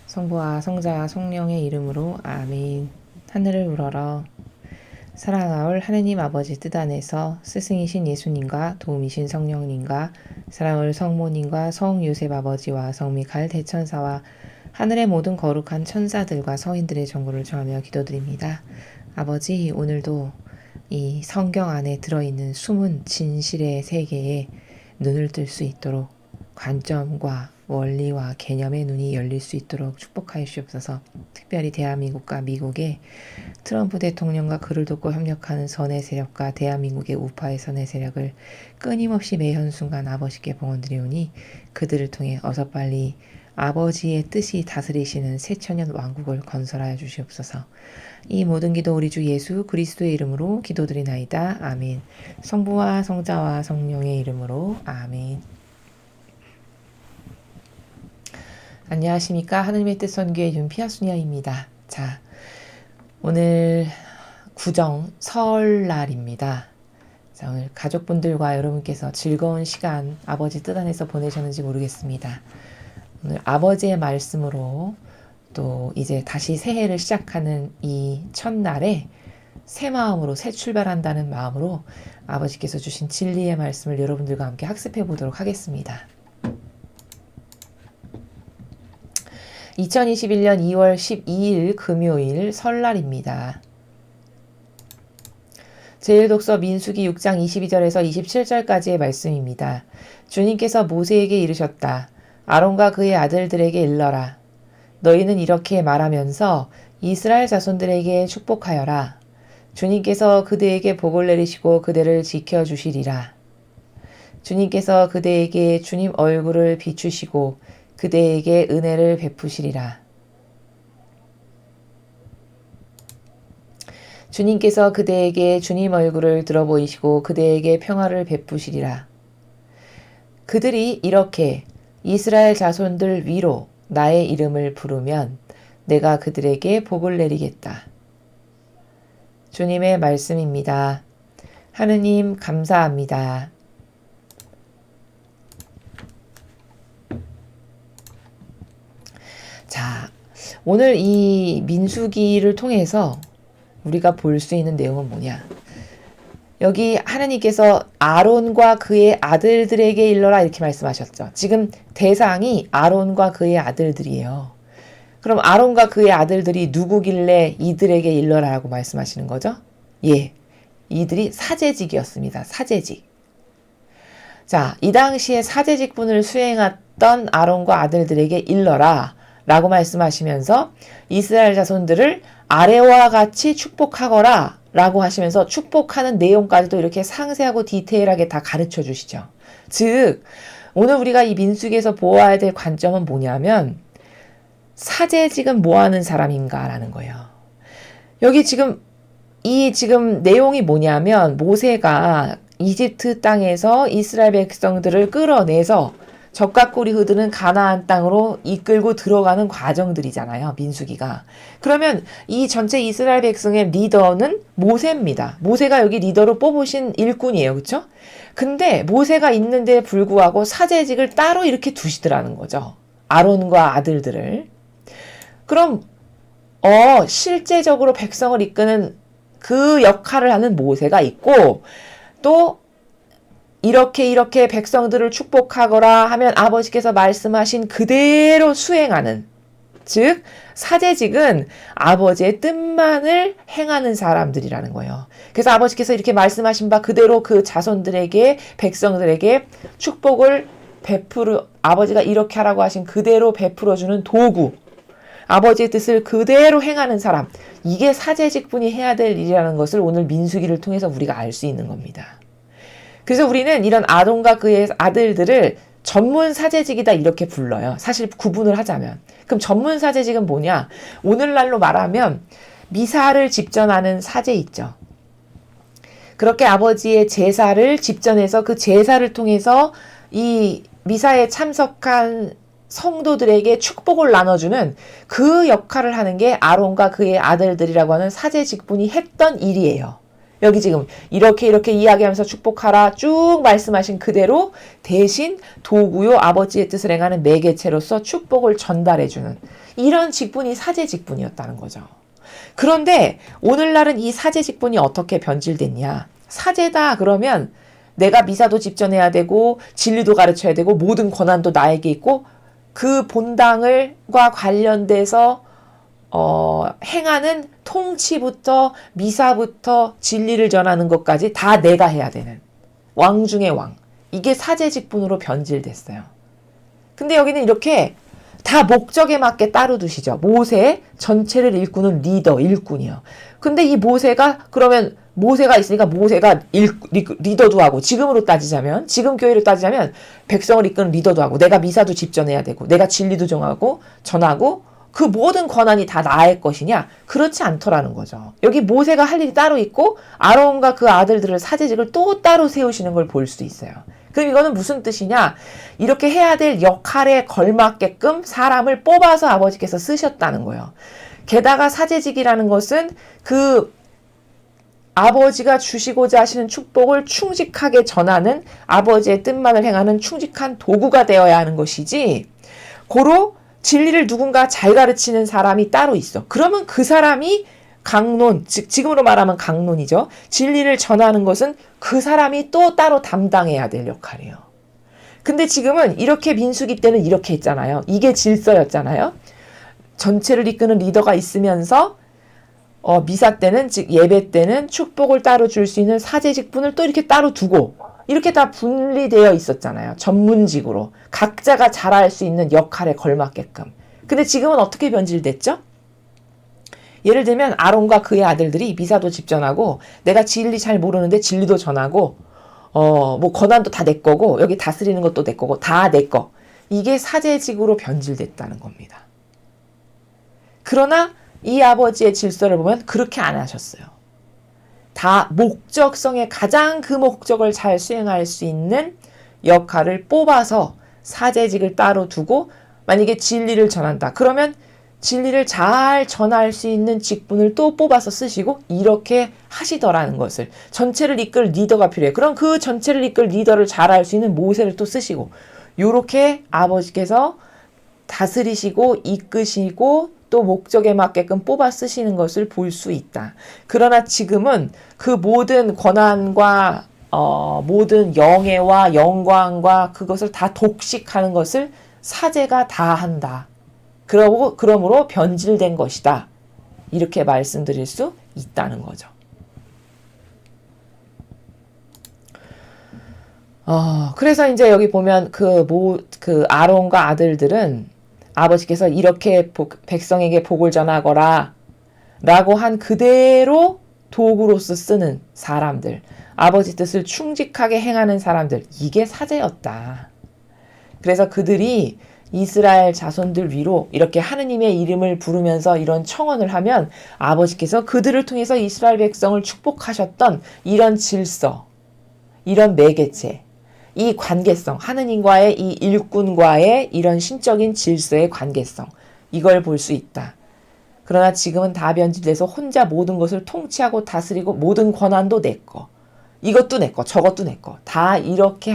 성부와 성자와 성령의 이름으로 아멘. 하늘을 우러러 사랑하올 하느님 아버지 뜻 안에서 스승이신 예수님과 도움이신 성령님과 사랑하올 성모님과 성요셉 아버지와 성미갈 대천사와 하늘의 모든 거룩한 천사들과 성인들의 정보를 정하며 기도드립니다. 아버지, 오늘도 이 성경 안에 들어있는 숨은 진실의 세계에 눈을 뜰 수 있도록 관점과 원리와 개념의 눈이 열릴 수 있도록 축복하여 주옵소서. 특별히 대한민국과 미국의 트럼프 대통령과 그를 돕고 협력하는 선의 세력과 대한민국의 우파의 선의 세력을 끊임없이 매 현순간 아버지께 봉헌드리오니 그들을 통해 어서 빨리 아버지의 뜻이 다스리시는 새천년 왕국을 건설하여 주시옵소서. 이 모든 기도 우리 주 예수 그리스도의 이름으로 기도드리나이다. 아멘. 성부와 성자와 성령의 이름으로 아멘. 안녕하십니까. 하느님의 뜻 선교의 윤피아수니아입니다. 자, 오늘 구정 설날입니다. 자, 오늘 가족분들과 여러분께서 즐거운 시간 아버지 뜻 안에서 보내셨는지 모르겠습니다. 오늘 아버지의 말씀으로 또 이제 다시 새해를 시작하는 이 첫날에 새 마음으로 새 출발한다는 마음으로 아버지께서 주신 진리의 말씀을 여러분들과 함께 학습해 보도록 하겠습니다. 2021년 2월 12일 금요일 설날입니다. 제1독서 민수기 6장 22절에서 27절까지의 말씀입니다. 주님께서 모세에게 이르셨다. 아론과 그의 아들들에게 일러라. 너희는 이렇게 말하면서 이스라엘 자손들에게 축복하여라. 주님께서 그대에게 복을 내리시고 그대를 지켜주시리라. 주님께서 그대에게 주님 얼굴을 비추시고 그대에게 은혜를 베푸시리라. 주님께서 그대에게 주님 얼굴을 들어보이시고 그대에게 평화를 베푸시리라. 그들이 이렇게 이스라엘 자손들 위로 나의 이름을 부르면 내가 그들에게 복을 내리겠다. 주님의 말씀입니다. 하느님 감사합니다. 자, 오늘 이 민수기를 통해서 우리가 볼 수 있는 내용은 뭐냐? 여기 하나님께서 아론과 그의 아들들에게 일러라 이렇게 말씀하셨죠. 지금 대상이 아론과 그의 아들들이에요. 그럼 아론과 그의 아들들이 누구길래 이들에게 일러라라고 말씀하시는 거죠? 예, 이들이 사제직이었습니다. 사제직. 자, 이 당시에 사제직분을 수행했던 아론과 아들들에게 일러라 라고 말씀하시면서 이스라엘 자손들을 아래와 같이 축복하거라 라고 하시면서 축복하는 내용까지도 이렇게 상세하고 디테일하게 다 가르쳐 주시죠. 즉, 오늘 우리가 이 민수기에서 보아야 될 관점은 뭐냐면 사제직은 뭐 하는 사람인가 라는 거예요. 여기 지금 내용이 뭐냐면 모세가 이집트 땅에서 이스라엘 백성들을 끌어내서 적과 꿀이 흐르는 가나안 땅으로 이끌고 들어가는 과정들이잖아요. 민수기가. 그러면 이 전체 이스라엘 백성의 리더는 모세입니다. 모세가 여기 리더로 뽑으신 일꾼이에요. 그렇죠? 근데 모세가 있는데 불구하고 사제직을 따로 이렇게 두시더라는 거죠. 아론과 아들들을. 그럼 실제적으로 백성을 이끄는 그 역할을 하는 모세가 있고 또 이렇게 백성들을 축복하거라 하면 아버지께서 말씀하신 그대로 수행하는, 즉 사제직은 아버지의 뜻만을 행하는 사람들이라는 거예요. 그래서 아버지께서 이렇게 말씀하신 바 그대로 그 자손들에게 백성들에게 축복을 아버지가 이렇게 하라고 하신 그대로 베풀어주는 도구, 아버지의 뜻을 그대로 행하는 사람, 이게 사제직분이 해야 될 일이라는 것을 오늘 민수기를 통해서 우리가 알 수 있는 겁니다. 그래서 우리는 이런 아론과 그의 아들들을 전문 사제직이다 이렇게 불러요. 사실 구분을 하자면. 그럼 전문 사제직은 뭐냐? 오늘날로 말하면 미사를 집전하는 사제 있죠. 그렇게 아버지의 제사를 집전해서 그 제사를 통해서 이 미사에 참석한 성도들에게 축복을 나눠주는 그 역할을 하는 게 아론과 그의 아들들이라고 하는 사제직분이 했던 일이에요. 여기 지금 이렇게 이야기하면서 축복하라 쭉 말씀하신 그대로 대신 도구요 아버지의 뜻을 행하는 매개체로서 축복을 전달해주는 이런 직분이 사제 직분이었다는 거죠. 그런데 오늘날은 이 사제 직분이 어떻게 변질됐냐. 사제다 그러면 내가 미사도 집전해야 되고 진리도 가르쳐야 되고 모든 권한도 나에게 있고 그 본당을과 관련돼서 행하는 통치부터 미사부터 진리를 전하는 것까지 다 내가 해야 되는 왕 중의 왕. 이게 사제 직분으로 변질됐어요. 근데 여기는 이렇게 다 목적에 맞게 따로 두시죠. 모세 전체를 일구는 리더, 일꾼이요. 근데 이 모세가 그러면 모세가 있으니까 모세가 리더도 하고 지금으로 따지자면 지금 교회로 따지자면 백성을 이끄는 리더도 하고 내가 미사도 집전해야 되고 내가 진리도 전하고 그 모든 권한이 다 나의 것이냐? 그렇지 않더라는 거죠. 여기 모세가 할 일이 따로 있고 아론과 그 아들들을 사제직을 또 따로 세우시는 걸 볼 수 있어요. 그럼 이거는 무슨 뜻이냐? 이렇게 해야 될 역할에 걸맞게끔 사람을 뽑아서 아버지께서 쓰셨다는 거예요. 게다가 사제직이라는 것은 그 아버지가 주시고자 하시는 축복을 충직하게 전하는 아버지의 뜻만을 행하는 충직한 도구가 되어야 하는 것이지 고로 진리를 누군가 잘 가르치는 사람이 따로 있어. 그러면 그 사람이 강론, 즉 지금으로 말하면 강론이죠. 진리를 전하는 것은 그 사람이 또 따로 담당해야 될 역할이에요. 근데 지금은 이렇게 민수기 때는 이렇게 했잖아요. 이게 질서였잖아요. 전체를 이끄는 리더가 있으면서 미사 때는 즉 예배 때는 축복을 따로 줄 수 있는 사제 직분을 또 이렇게 따로 두고 이렇게 다 분리되어 있었잖아요. 전문직으로. 각자가 잘할 수 있는 역할에 걸맞게끔. 근데 지금은 어떻게 변질됐죠? 예를 들면 아론과 그의 아들들이 미사도 집전하고 내가 진리 잘 모르는데 진리도 전하고 뭐 권한도 다 내 거고 여기 다스리는 것도 내 거고 다 내 거. 이게 사제직으로 변질됐다는 겁니다. 그러나 이 아버지의 질서를 보면 그렇게 안 하셨어요. 다 목적성에 가장 그 목적을 잘 수행할 수 있는 역할을 뽑아서 사제직을 따로 두고 만약에 진리를 전한다. 그러면 진리를 잘 전할 수 있는 직분을 또 뽑아서 쓰시고 이렇게 하시더라는 것을. 전체를 이끌 리더가 필요해. 그럼 그 전체를 이끌 리더를 잘 할 수 있는 모세를 또 쓰시고 이렇게 아버지께서 다스리시고 이끄시고 또 목적에 맞게끔 뽑아 쓰시는 것을 볼 수 있다. 그러나 지금은 그 모든 권한과 모든 영예와 영광과 그것을 다 독식하는 것을 사제가 다 한다. 그러므로 변질된 것이다. 이렇게 말씀드릴 수 있다는 거죠. 그래서 이제 여기 보면 그 아론과 아들들은 아버지께서 이렇게 백성에게 복을 전하거라 라고 한 그대로 도구로서 쓰는 사람들, 아버지 뜻을 충직하게 행하는 사람들, 이게 사제였다. 그래서 그들이 이스라엘 자손들 위로 이렇게 하느님의 이름을 부르면서 이런 청언을 하면 아버지께서 그들을 통해서 이스라엘 백성을 축복하셨던 이런 질서, 이런 매개체, 이 관계성, 하느님과의 이 일꾼과의 이런 신적인 질서의 관계성, 이걸 볼 수 있다. 그러나 지금은 다 변질돼서 혼자 모든 것을 통치하고 다스리고 모든 권한도 내 거, 이것도 내 거, 저것도 내 거, 다 이렇게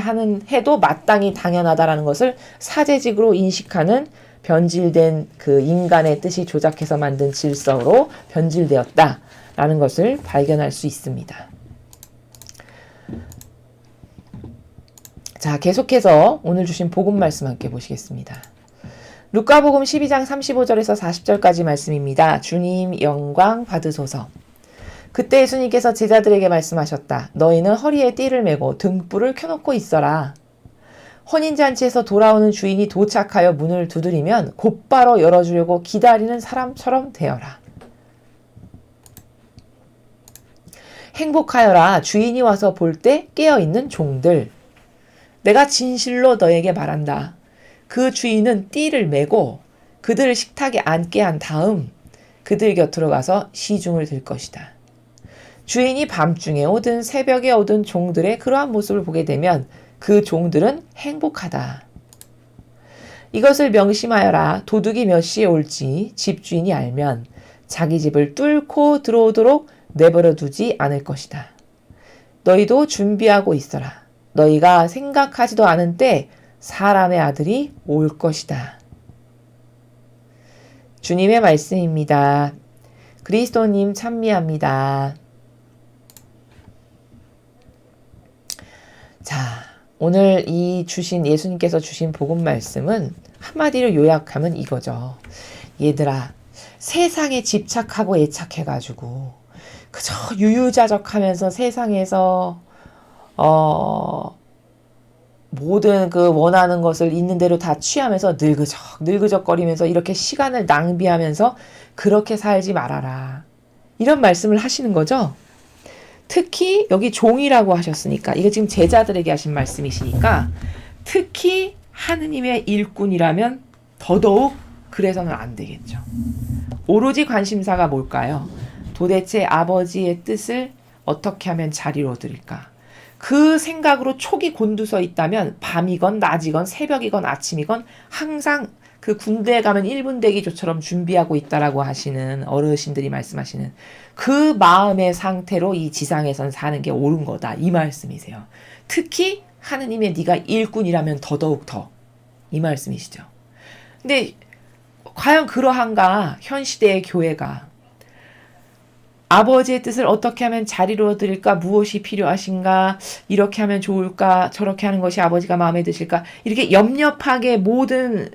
해도 마땅히 당연하다라는 것을 사제직으로 인식하는 변질된 그 인간의 뜻이 조작해서 만든 질서로 변질되었다라는 것을 발견할 수 있습니다. 자, 계속해서 오늘 주신 복음 말씀 함께 보시겠습니다. 루카복음 12장 35절에서 40절까지 말씀입니다. 주님 영광 받으소서. 그때 예수님께서 제자들에게 말씀하셨다. 너희는 허리에 띠를 메고 등불을 켜놓고 있어라. 혼인잔치에서 돌아오는 주인이 도착하여 문을 두드리면 곧바로 열어주려고 기다리는 사람처럼 되어라. 행복하여라. 주인이 와서 볼 때 깨어있는 종들. 내가 진실로 너에게 말한다. 그 주인은 띠를 메고 그들을 식탁에 앉게 한 다음 그들 곁으로 가서 시중을 들 것이다. 주인이 밤중에 오든 새벽에 오든 종들의 그러한 모습을 보게 되면 그 종들은 행복하다. 이것을 명심하여라. 도둑이 몇 시에 올지 집주인이 알면 자기 집을 뚫고 들어오도록 내버려 두지 않을 것이다. 너희도 준비하고 있어라. 너희가 생각하지도 않은 때 사람의 아들이 올 것이다. 주님의 말씀입니다. 그리스도님 찬미합니다. 자, 오늘 예수님께서 주신 복음 말씀은 한마디로 요약하면 이거죠. 얘들아, 세상에 집착하고 애착해가지고 그저 유유자적하면서 세상에서 모든 그 원하는 것을 있는 대로 다 취하면서 늙으적거리면서 이렇게 시간을 낭비하면서 그렇게 살지 말아라. 이런 말씀을 하시는 거죠. 특히 여기 종이라고 하셨으니까 이게 지금 제자들에게 하신 말씀이시니까 특히 하느님의 일꾼이라면 더더욱 그래서는 안 되겠죠. 오로지 관심사가 뭘까요? 도대체 아버지의 뜻을 어떻게 하면 잘 이루어드릴까? 그 생각으로 촉이 곤두서 있다면 밤이건 낮이건 새벽이건 아침이건 항상 그 군대에 가면 1분 대기조처럼 준비하고 있다라고 하시는 어르신들이 말씀하시는 그 마음의 상태로 이 지상에선 사는 게 옳은 거다. 이 말씀이세요. 특히 하느님의 네가 일꾼이라면 더더욱 더. 이 말씀이시죠. 근데 과연 그러한가? 현 시대의 교회가 아버지의 뜻을 어떻게 하면 잘 이루어드릴까? 무엇이 필요하신가? 이렇게 하면 좋을까? 저렇게 하는 것이 아버지가 마음에 드실까? 이렇게 염렵하게 모든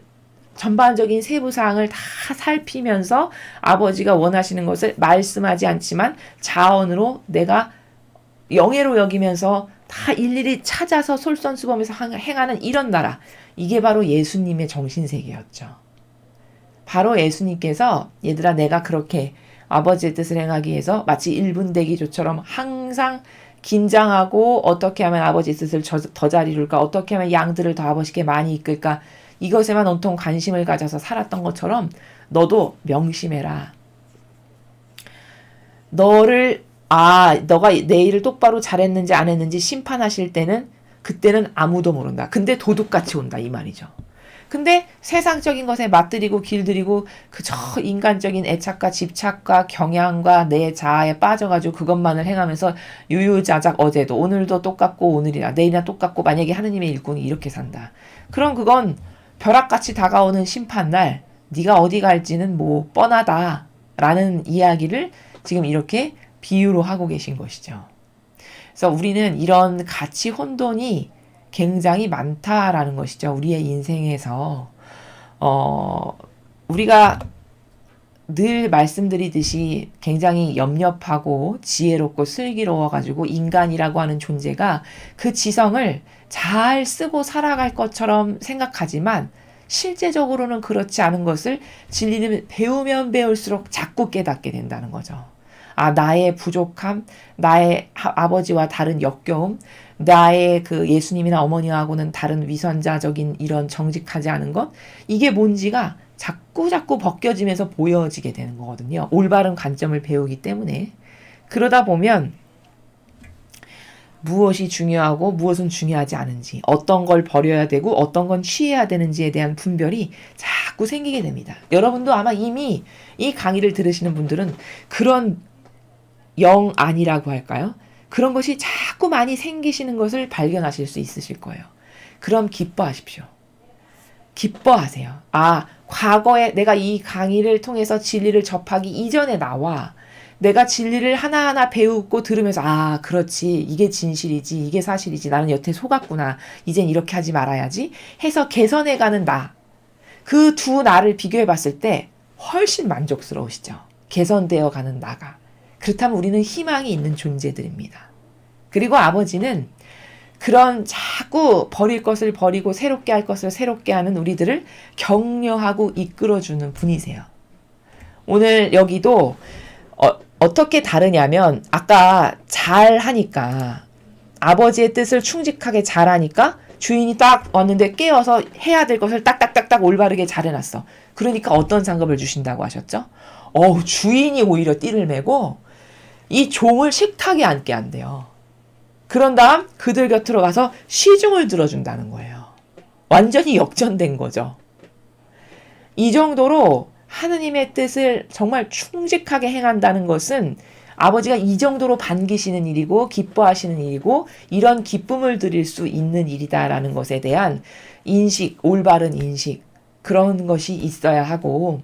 전반적인 세부사항을 다 살피면서 아버지가 원하시는 것을 말씀하지 않지만 자언으로 내가 영예로 여기면서 다 일일이 찾아서 솔선수범해서 행하는 이런 나라. 이게 바로 예수님의 정신세계였죠. 바로 예수님께서 얘들아 내가 그렇게 아버지의 뜻을 행하기 위해서 마치 1분 대기조처럼 항상 긴장하고 어떻게 하면 아버지의 뜻을 더 잘 이룰까? 어떻게 하면 양들을 더 아버지께 많이 이끌까? 이것에만 온통 관심을 가져서 살았던 것처럼 너도 명심해라. 너가 내 일을 똑바로 잘했는지 안 했는지 심판하실 때는 그때는 아무도 모른다. 근데 도둑같이 온다 이 말이죠. 근데 세상적인 것에 맛들이고 길들이고 그저 인간적인 애착과 집착과 경향과 내 자아에 빠져가지고 그것만을 행하면서 유유자작 어제도 오늘도 똑같고 오늘이나 내일이나 똑같고 만약에 하느님의 일꾼이 이렇게 산다. 그럼 그건 벼락같이 다가오는 심판날 네가 어디 갈지는 뭐 뻔하다라는 이야기를 지금 이렇게 비유로 하고 계신 것이죠. 그래서 우리는 이런 가치 혼돈이 굉장히 많다라는 것이죠. 우리의 인생에서 우리가 늘 말씀드리듯이 굉장히 염렵하고 지혜롭고 슬기로워가지고 인간이라고 하는 존재가 그 지성을 잘 쓰고 살아갈 것처럼 생각하지만 실제적으로는 그렇지 않은 것을 진리는 배우면 배울수록 자꾸 깨닫게 된다는 거죠. 나의 부족함, 나의 아버지와 다른 역겨움, 나의 그 예수님이나 어머니하고는 다른 위선자적인 이런 정직하지 않은 것, 이게 뭔지가 자꾸 벗겨지면서 보여지게 되는 거거든요. 올바른 관점을 배우기 때문에. 그러다 보면 무엇이 중요하고 무엇은 중요하지 않은지, 어떤 걸 버려야 되고 어떤 건 취해야 되는지에 대한 분별이 자꾸 생기게 됩니다. 여러분도 아마 이미 이 강의를 들으시는 분들은 그런 영안이라고 할까요? 그런 것이 자꾸 많이 생기시는 것을 발견하실 수 있으실 거예요. 그럼 기뻐하십시오. 기뻐하세요. 과거에 내가 이 강의를 통해서 진리를 접하기 이전에 나와 내가 진리를 하나하나 배우고 들으면서 그렇지. 이게 진실이지. 이게 사실이지. 나는 여태 속았구나. 이젠 이렇게 하지 말아야지. 해서 개선해가는 나. 그 두 나를 비교해 봤을 때 훨씬 만족스러우시죠. 개선되어 가는 나가. 그렇다면 우리는 희망이 있는 존재들입니다. 그리고 아버지는 그런 자꾸 버릴 것을 버리고 새롭게 할 것을 새롭게 하는 우리들을 격려하고 이끌어주는 분이세요. 오늘 여기도 어떻게 다르냐면 아까 잘하니까 아버지의 뜻을 충직하게 잘하니까 주인이 딱 왔는데 깨어서 해야 될 것을 딱딱딱딱 올바르게 잘해놨어. 그러니까 어떤 상급을 주신다고 하셨죠? 주인이 오히려 띠를 매고 이 종을 식탁에 앉게 한대요. 그런 다음 그들 곁으로 가서 시중을 들어준다는 거예요. 완전히 역전된 거죠. 이 정도로 하느님의 뜻을 정말 충직하게 행한다는 것은 아버지가 이 정도로 반기시는 일이고 기뻐하시는 일이고 이런 기쁨을 드릴 수 있는 일이다라는 것에 대한 인식, 올바른 인식 그런 것이 있어야 하고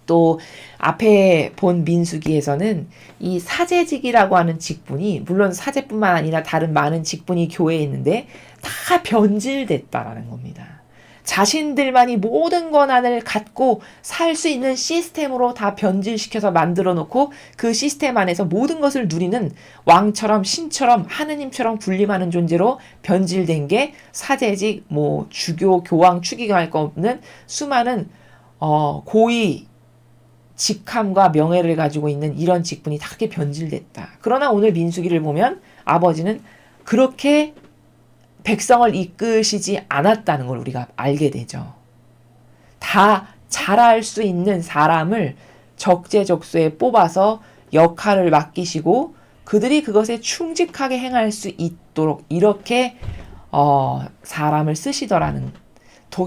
또 앞에 본 민수기에서는 이 사제직이라고 하는 직분이 물론 사제뿐만 아니라 다른 많은 직분이 교회에 있는데 다 변질됐다라는 겁니다. 자신들만이 모든 권한을 갖고 살 수 있는 시스템으로 다 변질시켜서 만들어 놓고 그 시스템 안에서 모든 것을 누리는 왕처럼 신처럼 하느님처럼 군림하는 존재로 변질된 게 사제직, 뭐 주교, 교황, 추기할 거 없는 수많은 고위 직함과 명예를 가지고 있는 이런 직분이 다 그렇게 변질됐다. 그러나 오늘 민수기를 보면 아버지는 그렇게 백성을 이끄시지 않았다는 걸 우리가 알게 되죠. 다 잘할 수 있는 사람을 적재적소에 뽑아서 역할을 맡기시고 그들이 그것에 충직하게 행할 수 있도록 이렇게 사람을 쓰시더라는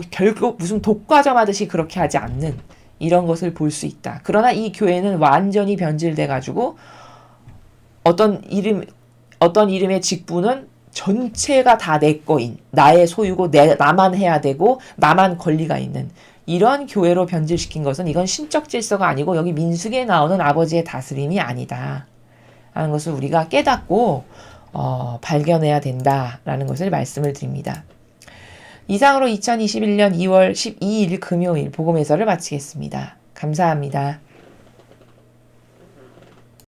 결국 무슨 독과점 하듯이 그렇게 하지 않는 이런 것을 볼 수 있다. 그러나 이 교회는 완전히 변질돼 가지고 어떤 이름의 직분은 전체가 다 내 거인, 나의 소유고 나만 해야 되고 나만 권리가 있는 이런 교회로 변질시킨 것은 이건 신적 질서가 아니고 여기 민수기에 나오는 아버지의 다스림이 아니다 라는 것을 우리가 깨닫고 발견해야 된다라는 것을 말씀을 드립니다. 이상으로 2021년 2월 12일 금요일 복음 해설을 마치겠습니다. 감사합니다.